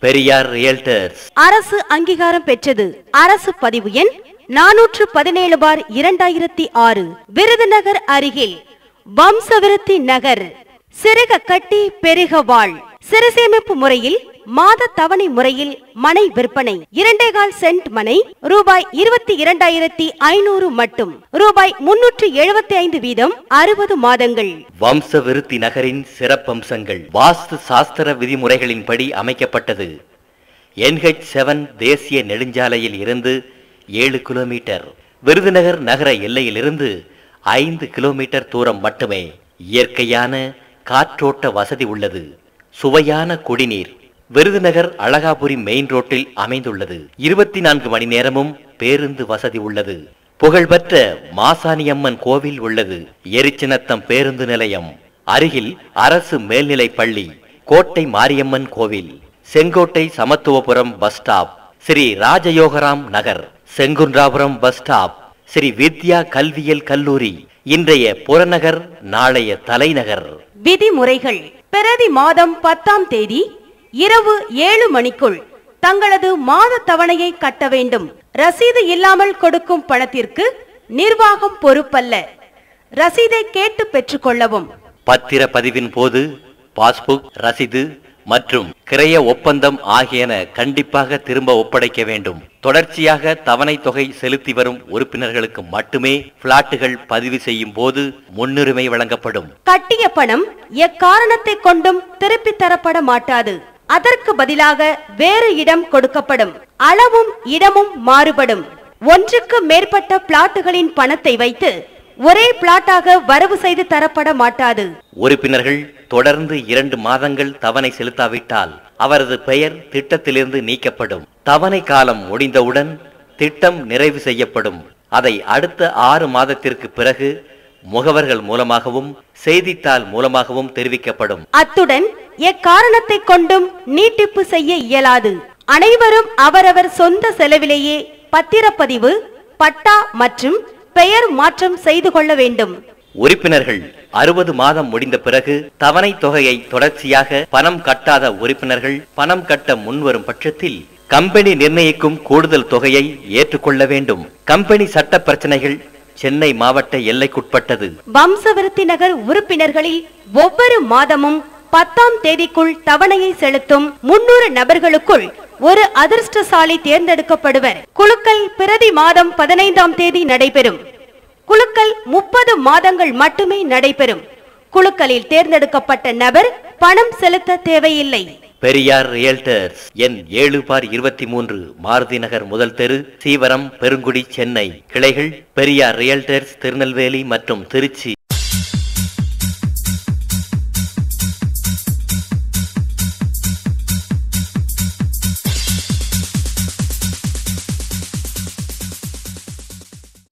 Periyar realtors அரசு அங்கீகாரம் பெற்றது. அரசு பதிவு எண் 417/2006. விருதுநகர் அருகில் வம்சவிருத்தி நகர். சிறுக கட்டி பெருக வாழ். சிறுசேமிப்பு முறையில் மாத தவணை முறையில் மனை விற்பனை. 2.25 சென்ட் மனை ரூபாய் 22,500 மட்டும். ரூபாய் 375 வீதம் 60 மாதங்கள். வம்சவிருத்தி நகரின் சிறப்பம்சங்கள். வாஸ்து சாஸ்திர விதிமுறைகளின்படி அமைக்கப்பட்டது. NH7 தேசிய நெடுஞ்சாலையில் இருந்து 7 கிலோமீட்டர், விருதுநகர் நகர எல்லையிலிருந்து 5 கிலோமீட்டர் தூரம் மட்டுமே. இயற்கையான காற்றோட்ட வசதி உள்ளது. சுவையான குடிநீர். விருதுநகர் அழகாபுரி மெயின் ரோட்டில் அமைந்துள்ளது. 24 மணி நேரமும் பேருந்து வசதி உள்ளது. புகழ்பெற்ற மாசாணியம்மன் கோவில் உள்ளது. எரிச்சினத்தம் பேருந்து நிலையம் அருகில் அரசு மேல்நிலை பள்ளி, கோட்டை மாரியம்மன் கோவில், செங்கோட்டை சமத்துவபுரம் பஸ் ஸ்டாப், ஸ்ரீ ராஜயோகராம் நகர், செங்குன்றாபுரம் பஸ் ஸ்டாப், ஸ்ரீ வித்யா கல்வியல் கல்லூரி, இன்றைய புறநகர், நாளைய தலைநகர். விதிமுறைகள். பிரதி மாதம் 10ஆம் தேதி இரவு 7 மணிக்குள் தங்களது மாத தவணையை கட்ட வேண்டும். ரசீது இல்லாமல் கொடுக்கும் பணத்திற்கு நிர்வாகம் பொறுப்பல்ல. ரசீதை கேட்டு பெற்றுக் கொள்ளவும். பத்திர பதிவின் போது பாஸ்புக், ரசீது மற்றும் கிரைய ஒப்பந்தம் ஆகியன கண்டிப்பாக திரும்ப ஒப்படைக்க வேண்டும். தொடர்ச்சியாக தவணை தொகை செலுத்தி வரும் உறுப்பினர்களுக்கு மட்டுமே பிளாட்டுகள் பதிவு செய்யும் போது முன்னுரிமை வழங்கப்படும். கட்டிய பணம் எக்காரணத்தை கொண்டும் திருப்பி தரப்பட மாட்டாது. அதற்கு பதிலாக வேறு இடம் கொடுக்கப்படும். அளவும் இடமும் மாறுபடும். ஒன்றுக்கு மேற்பட்ட பிளாட்டுகளின் பணத்தை வைத்து ஒரே பிளாட்டாக வரவு செய்து தரப்பட மாட்டாது. உறுப்பினர்கள் தொடர்ந்து 2 மாதங்கள் தவணை செலுத்தாவிட்டால் அவரது பெயர் திட்டத்திலிருந்து நீக்கப்படும். தவணை காலம் முடிந்தவுடன் திட்டம் நிறைவு செய்யப்படும். அதை அடுத்த 6 மாதத்திற்கு பிறகு முகவர்கள் மூலமாகவும் செய்தித்தாள் மூலமாகவும் தெரிவிக்கப்படும். அத்துடன் எக்காரணத்தை கொண்டும் நீட்டிப்பு செய்ய இயலாது. அனைவரும் அவரவர் சொந்த செலவிலேயே பத்திரப்பதிவு, பட்டா மற்றும் பெயர் மாற்றம் செய்து கொள்ள வேண்டும். உறுப்பினர்கள் 60 மாதம் முடிந்த பிறகு தவணை தொகையை தொடர்ச்சியாக பணம் கட்டாத உறுப்பினர்கள் பணம் கட்ட முன்வரும் பட்சத்தில் கம்பெனி நிர்ணயிக்கும் கூடுதல் தொகையை ஏற்றுக்கொள்ள வேண்டும். கம்பெனி சட்ட பிரச்சனைகள் சென்னை மாவட்ட எல்லைக்குட்பட்டது. வம்சவிருத்தி நகர் உறுப்பினர்களில் ஒவ்வொரு மாதமும் 10ஆம் தேதிக்குள் தவணையை செலுத்தும் 300 நபர்களுக்குள் ஒரு அதிர்ஷ்டசாலி தேர்ந்தெடுக்கப்படுவர். குழுக்கள் பிரதி மாதம் 15ஆம் தேதி நடைபெறும். குழுக்கள் 30 மாதங்கள் மட்டுமே நடைபெறும். குழுக்களில் தேர்ந்தெடுக்கப்பட்ட நபர் பணம் செலுத்த தேவையில்லை. பெரியார் ரியல்டர்ஸ் எண் 7/23, மாருதி நகர் முதல் தெரு, சீவரம், பெருங்குடி, சென்னை. கிளைகள் பெரியார் ரியல்டர்ஸ் திருநெல்வேலி மற்றும் திருச்சி.